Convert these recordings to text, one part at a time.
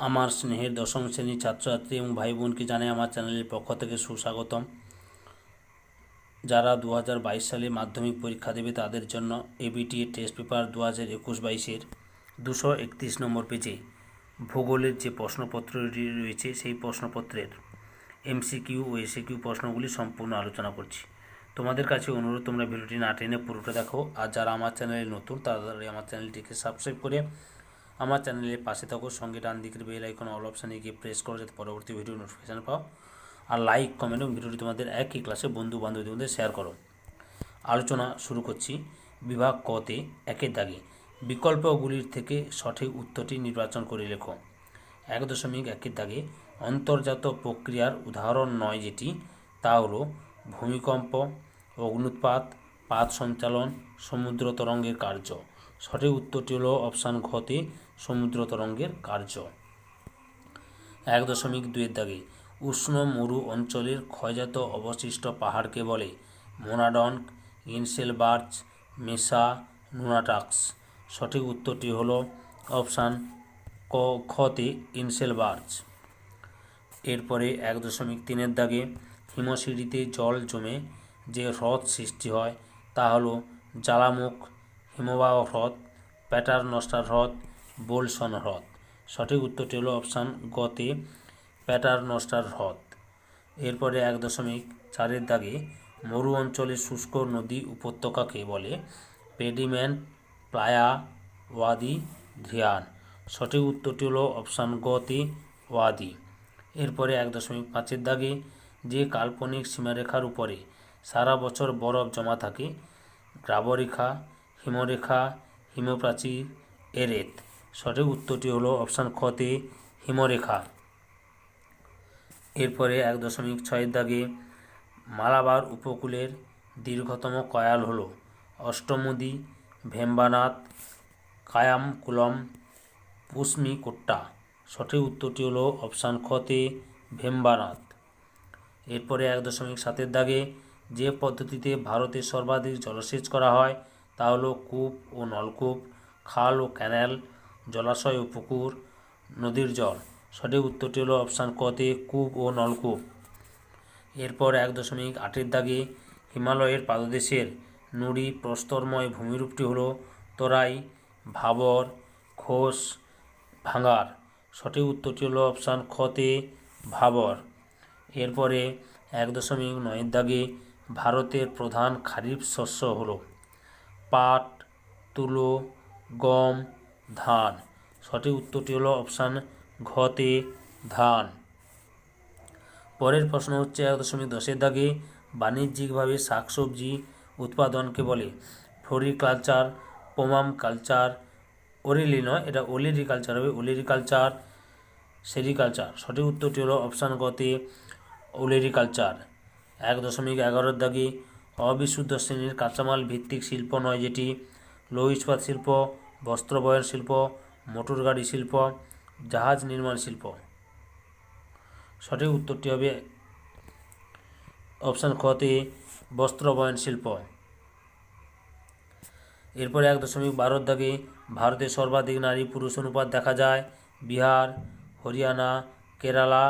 আমার স্নেহের দশম শ্রেণীর ছাত্রছাত্রী এবং ভাই বোনকে জানাই আমার চ্যানেলের পক্ষ থেকে সুস্বাগতম। যারা 2022 সালে মাধ্যমিক পরীক্ষা দেবে তাদের জন্য এবিটিএ টেস্ট পেপার 2021-22-এর 231 নম্বর পেজে ভূগোলের যে প্রশ্নপত্রটি রয়েছে সেই প্রশ্নপত্রের এমসিকিউ ও এসিকিউ প্রশ্নগুলি সম্পূর্ণ আলোচনা করছি। তোমাদের কাছে অনুরোধ, তোমরা ভিডিওটি না টেনে পুরোটা দেখো। আর যারা আমার চ্যানেলে নতুন তাড়াতাড়ি আমার চ্যানেলটিকে সাবস্ক্রাইব করে আমার চ্যানেলের পাশে থাকো। সঙ্গে ডান দিকের বেল আইকন অল অপশানে গিয়ে প্রেস করো যাতে পরবর্তী ভিডিও নোটিফিকেশান পাও। আর লাইক, কমেন্ট এবং ভিডিওটি তোমাদের একই ক্লাসে বন্ধু বান্ধবদের মধ্যে শেয়ার করো। আলোচনা শুরু করছি। বিভাগ কতে 1-এর দাগে বিকল্পগুলির থেকে সঠিক উত্তরটি নির্বাচন করে লেখো। 1.1-এর দাগে অন্তর্জাত প্রক্রিয়ার উদাহরণ নয় যেটি, তা হলো ভূমিকম্প, অগ্ন্যুৎপাত, পাত সঞ্চালন, সমুদ্র তরঙ্গের কার্য। সঠিক উত্তরটি হলো অপশান ঘতে সমুদ্র তরঙ্গের কার্য। 1.2-এর দাগে উষ্ণ মরু অঞ্চলের ক্ষয়জাত অবশিষ্ট পাহাড়কে বলে মোনাডন, ইনসেলবার্চ, মেসা, নুনাটাক্স। সঠিক উত্তরটি হলো অপশান খতে ইনসেলবার্চ। এরপরে 1.3-এর দাগে হিমশিঁড়িতে জল জমে যে হ্রদ সৃষ্টি হয় তা হলো জ্বালামুখ, হিমবাহ হ্রদ, প্যাটারনস্টার হ্রদ, বোলসন হ্রদ। সঠিক উত্তরটি হলো অপশান গতে প্যাটারনস্টার হ্রদ। এরপরে 1.4-এর দাগে মরু অঞ্চলের শুষ্ক নদী উপত্যকাকে বলে পেডিমেন্ট, প্লায়া, ওয়াদি, ধ্রিয়ান। সঠিক উত্তরটি হলো অপশান গতে ওয়াদি। এরপরে 1.5-এর দাগে যে কাল্পনিক সীমারেখার উপরে সারা বছর বরফ জমা থাকে গ্রাবরেখা, হিমরেখা, হিমপ্রাচীর, এরেত। সঠিক উত্তরটি হলো অপশান খতে হিমরেখা। এরপরে 1.6-এর দাগে মালাবার উপকূলের দীর্ঘতম কয়াল হল অষ্টমুদি, ভেম্বানাথ, কায়ামকুলম, পুস্মিকোট্টা। সঠিক উত্তরটি হলো অপশান খতে ভেম্বানাথ। এরপরে 1.7-এর দাগে যে পদ্ধতিতে ভারতে সর্বাধিক জলসেচ করা হয় তা হলো কূপ ও নলকূপ, খাল ও ক্যানেল, জলাশয় ও পুকুর, নদীর জল। সঠিক উত্তরটি হলো অপশান কতে কূপ ও নলকূপ। এরপর 1.8-এর দাগে হিমালয়ের পাদদেশের নুড়ি প্রস্তরময় ভূমিরূপটি হলো তরাই, ভাবর, খোস, ভাঙার। সঠিক উত্তরটি হলো অপশান খতে ভাবর। এরপরে 1.9-এর দাগে ভারতের প্রধান খারিফ শস্য হলো পাট, তুলো, গম, ধান। সঠিক উত্তরটি হলো অপশান ঘতে ধান। পরের প্রশ্ন হচ্ছে 1.10-এর দাগে বাণিজ্যিকভাবে শাকসবজি উৎপাদনকে বলে ফ্লোরিকালচার, পোমাম কালচার, ওরেলি নয়, এটা ওলেরিকালচার হবে, ওলেরিকালচার, সেরিকালচার। সঠিক উত্তরটি হলো অপশান গতে ওলেরিকালচার। 1.11-এর দাগে অবিশুদ্ধ শ্রেণীর কাঁচামাল ভিত্তিক শিল্প নয় যেটি লৌহ ইস্পাত শিল্প, বস্ত্রবয়ন শিল্প, মোটর গাড়ি শিল্প, জাহাজ নির্মাণ শিল্প। সঠিক উত্তরটি হবে অপশান খতে বস্ত্রবয়ন শিল্প। এরপরে 1.12-এর দাগে ভারতে সর্বাধিক নারী পুরুষ অনুপাত দেখা যায় বিহার, হরিয়ানা, কেরালা,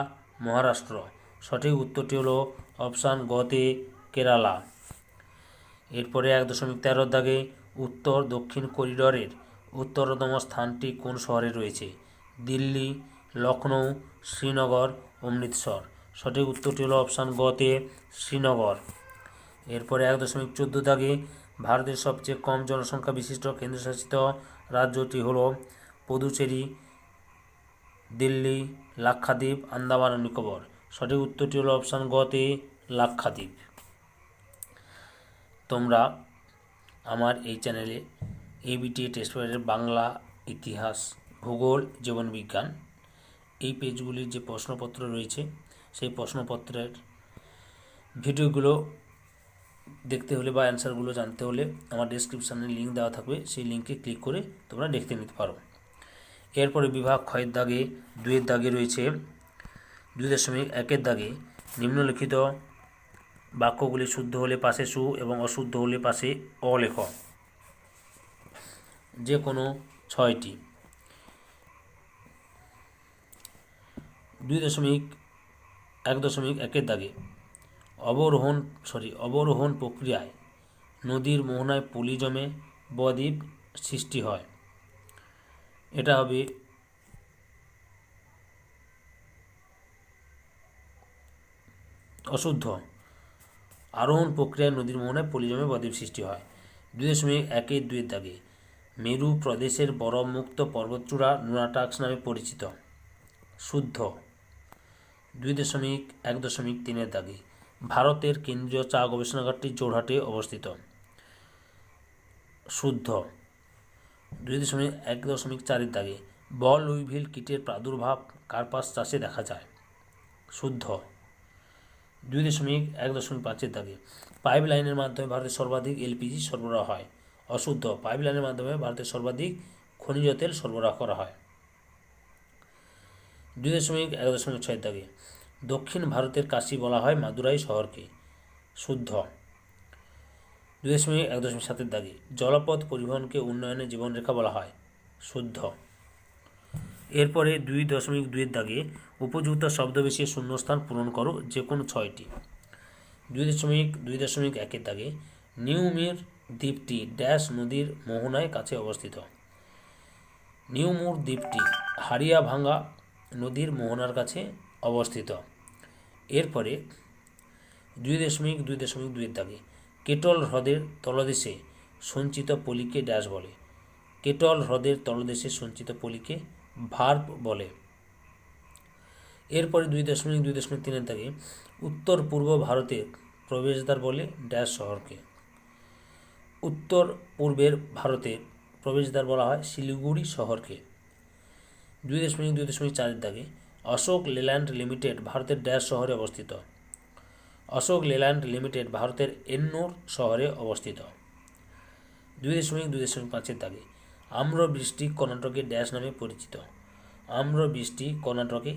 মহারাষ্ট্র। সঠিক উত্তরটি হলো অপশান গতে কেরালা। এরপরে 1.13-এর দাগে উত্তর দক্ষিণ করিডোরের উত্তরতম স্থানটি কোন শহরে রয়েছে দিল্লি, লখনৌ, শ্রীনগর, অমৃতসর। সঠিক উত্তরটি হলো অপশান গতে শ্রীনগর। এরপরে 1.14 দাগে ভারতের সবচেয়ে কম জনসংখ্যা বিশিষ্ট কেন্দ্রশাসিত রাজ্যটি হল পুদুচেরি, দিল্লি, লাক্ষাদ্বীপ, আন্দামান ও নিকোবর। সঠিক উত্তরটি হলো অপশান গতে লাক্ষাদ্বীপ। তোমরা আমার এই চ্যানেলে এবিটিএ টেস্ট পেপারের বাংলা, ইতিহাস, ভূগোল, জীবনবিজ্ঞান এই পেজগুলির যে প্রশ্নপত্র রয়েছে সেই প্রশ্নপত্রের ভিডিওগুলো দেখতে হলে বা অ্যান্সারগুলো জানতে হলে আমার ডেসক্রিপশানে লিঙ্ক দেওয়া থাকবে, সেই লিঙ্কে ক্লিক করে তোমরা দেখতে নিতে পারো। এরপরে বিভাগ ক্ষয়ের দাগে 2-এর দাগে রয়েছে 2.1-এর দাগে নিম্নলিখিত বাক্যগুলি শুদ্ধ হলে পাশে সু এবং অশুদ্ধ হলে পাশে অ লেখ। যে কোনো 6টি। 2.1.1 দাগে অবরোহণ প্রক্রিয়ায় নদীর মোহনায় পলি জমে বদ্বীপ সৃষ্টি হয়। এটা হবে অশুদ্ধ। আরোহণ প্রক্রিয়ায় নদীর মোহনায় পলি জমে বদ্বীপ সৃষ্টি হয়। 2.1.2 দাগে মেরু প্রদেশের বরফমুক্ত পর্বতচূড়া নুনাটাক্স নামে পরিচিত। শুদ্ধ। 2.1.3 দাগে ভারতের কেন্দ্রীয় চা গবেষণাগারটি জোরহাটে অবস্থিত। শুদ্ধ। 2.1.4 দাগে বল উইভিল কীটের প্রাদুর্ভাব কার্পাস চাষে দেখা যায়। শুদ্ধ। 2.1.5 দাগে পাইপ লাইনের মাধ্যমে ভারতের সর্বাধিক এলপিজি সরবরাহ হয়। অশুদ্ধ। পাইপ লাইনের মাধ্যমে ভারতের সর্বাধিক খনিজ তেল সরবরাহ করা হয়। 2.1.6 দাগে দক্ষিণ ভারতের কাশী বলা হয় মাদুরাই শহরকে। শুদ্ধ। 2.1.7 দাগে জলপথ পরিবহনকে উন্নয়নের জীবনরেখা বলা হয়। শুদ্ধ। এরপরে 2.2 দাগে উপযুক্ত শব্দবেশে শূন্যস্থান পূরণ করো যে কোনো 6টি। 2.2.1 দাগে নিউমির দ্বীপটি ড্যাশ নদীর মোহনায় কাছে অবস্থিত। নিউমুর দ্বীপটি হারিয়াভাঙ্গা নদীর মোহনার কাছে অবস্থিত। এরপরে 2.2.2 দাগে কেটল হ্রদের তলদেশে সঞ্চিত পলিকে ড্যাশ বলে। কেটল হ্রদের তলদেশে সঞ্চিত পলিকে ভার্ব বলে। এরপরে 2.2.3 দাগে উত্তর পূর্ব ভারতের প্রবেশদ্বার বলে ড্যাশ শহরকে। উত্তর পূর্বের ভারতের প্রবেশদ্বার বলা হয় শিলিগুড়ি শহরকে। 2.2.4 দাগে অশোক লেল্যান্ড লিমিটেড ভারতের ড্যাশ শহরে অবস্থিত। অশোক লেল্যান্ড লিমিটেড ভারতের এন্নোর শহরে অবস্থিত। 2.2.5 দাগে আম্রবৃষ্টি কর্ণাটকে ড্যাশ নামে পরিচিত। আম্রবৃষ্টি কর্ণাটকে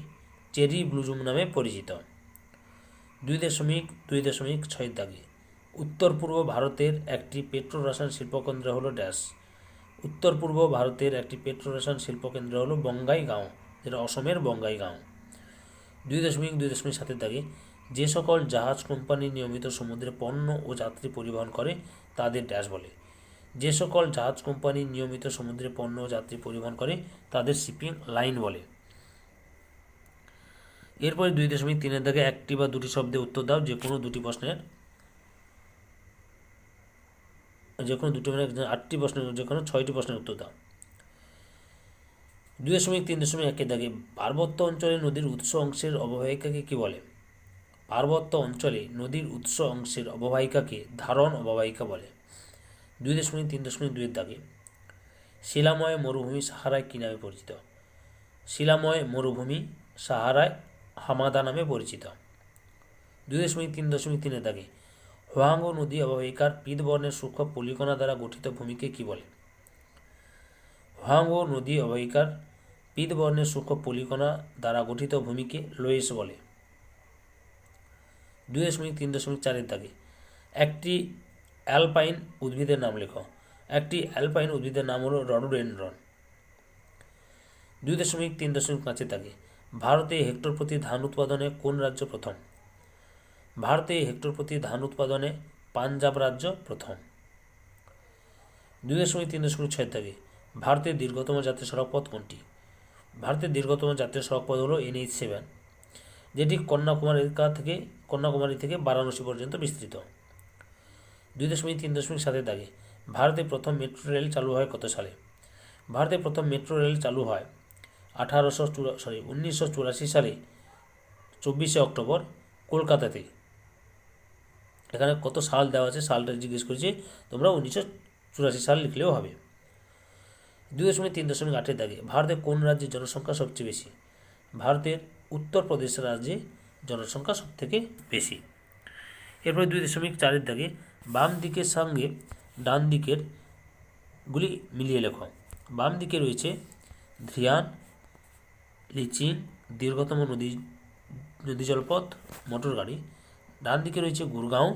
চেরি ব্লুজুম নামে পরিচিত। 2.2.6 দাগে উত্তর পূর্ব ভারতের একটি পেট্রোরসায়ন শিল্পকেন্দ্র হল ড্যাশ। উত্তর পূর্ব ভারতের একটি পেট্রোরসায়ন শিল্পকেন্দ্র হল বঙ্গাইগাঁও, যেটা অসমের বঙ্গাইগাঁও। 2.2.7 দাগে যে সকল জাহাজ কোম্পানি নিয়মিত সমুদ্রে পণ্য ও যাত্রী পরিবহন করে তাদের ড্যাশ বলে। যে সকল জাহাজ কোম্পানি নিয়মিত সমুদ্রে পণ্য ও যাত্রী পরিবহন করে তাদের শিপিং লাইন বলে। এরপরে 2.3 দাগে একটি বা দুটি শব্দে উত্তর দাও যে কোনো দুটি প্রশ্নের, যে কোনো দুটি মানে 8টি প্রশ্নের, যে কোনো 6টি প্রশ্নের উত্তর দাও। 2.3.1 দাগে পার্বত্য অঞ্চলে নদীর উৎস অংশের অববাহিকাকে কি বলে? পার্বত্য অঞ্চলে নদীর উৎস অংশের অববাহিকাকে ধারণ অববাহিকা বলে। 2.3.2 দাগে শিলাময় মরুভূমি সাহারায় কী নামে পরিচিত? শিলাময় মরুভূমি সাহারায় হামাদা নামে পরিচিত। 2.3.3 দাগে হোয়াংহো নদী অববাহিকার পিতবর্ণের সূক্ষ্ম পলিকণা দ্বারা গঠিত ভূমিকে কি বলে? হোয়াংহো নদী অববাহিকার পিতবর্ণের সূক্ষ্ম পলিকণা দ্বারা গঠিত ভূমিকে লোয়েস বলে। 2.3.4 দাগে একটি অ্যালপাইন উদ্ভিদের নাম লেখো। একটি অ্যালপাইন উদ্ভিদের নাম হলো রডোডেনড্রন। 2.3.5 দাগে ভারতে হেক্টর প্রতি ধান উৎপাদনে কোন রাজ্য প্রথম? ভারতে হেক্টর প্রতি ধান উৎপাদনে পাঞ্জাব রাজ্য প্রথম। 2.3.6 দাগে ভারতের দীর্ঘতম জাতীয় সড়কপথ কোনটি? ভারতের দীর্ঘতম জাতীয় সড়কপথ হলো NH7, যেটি কন্যাকুমারী থেকে বারাণসী পর্যন্ত বিস্তৃত। 2.3.7 দাগে ভারতে প্রথম মেট্রো রেল চালু হয় কত সালে? ভারতে প্রথম মেট্রো রেল চালু হয় 1984 সালে 24শে অক্টোবর কলকাতাতে। এখানে কত সাল দেওয়া আছে সালটা জিজ্ঞেস করেছি, তোমরা 1984 সাল লিখলেও হবে। 2.3.8 দাগে ভারতের কোন রাজ্যের জনসংখ্যা সবচেয়ে বেশি? ভারতের উত্তরপ্রদেশ রাজ্যে জনসংখ্যা সবথেকে বেশি। এরপরে 2.4 দাগে বাম দিকের সঙ্গে ডান দিকের গুলি মিলিয়ে লেখো। বাম দিকে রয়েছে ধ্রিয়ান, লিচিন, দীর্ঘতম নদী জলপথ, মোটর গাড়ি। ডান দিকে রয়েছে গুরগাঁও,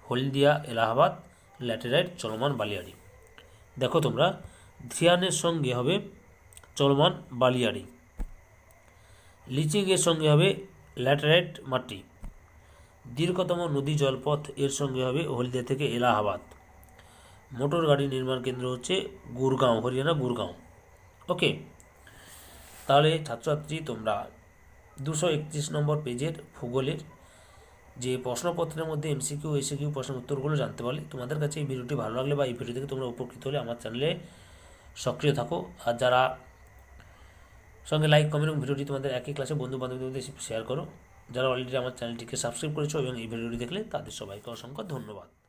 হলদিয়া, এলাহাবাদ, ল্যাটেরাইট, চলমান বালিয়াড়ি। দেখো তোমরা ধ্রিয়ানের সঙ্গে হবে চলমান বালিয়াড়ি। লিচিং এর সঙ্গে হবে ল্যাটেরাইট মাটি। দীর্ঘতম নদী জলপথ এর সঙ্গে হবে হলদিয়া থেকে এলাহাবাদ। মোটর গাড়ি নির্মাণ কেন্দ্র হচ্ছে গুরগাঁও, হরিয়ানা গুরগাঁও। ওকে, তাহলে ছাত্রছাত্রী তোমরা 231 নম্বর পেজের ভূগোলের যে প্রশ্নপত্রের মধ্যে এমসিকিউ এসিকিউ প্রশ্নের উত্তরগুলো জানতে পারলে। তোমাদের কাছে এই ভিডিওটি ভালো লাগলে বা এই ভিডিও থেকে তোমরা উপকৃত হলে আমার চ্যানেলে সক্রিয় থাকো। আর যারা সঙ্গে লাইক কমেন্ট এবং ভিডিওটি তোমাদের একই ক্লাসে বন্ধু বান্ধবদের মধ্যে শেয়ার করো। যারা অলরেডি আমার চ্যানেলটিকে সাবস্ক্রাইব করেছো এবং এই ভিডিওটি দেখলে তাদের সবাইকে অসংখ্য ধন্যবাদ।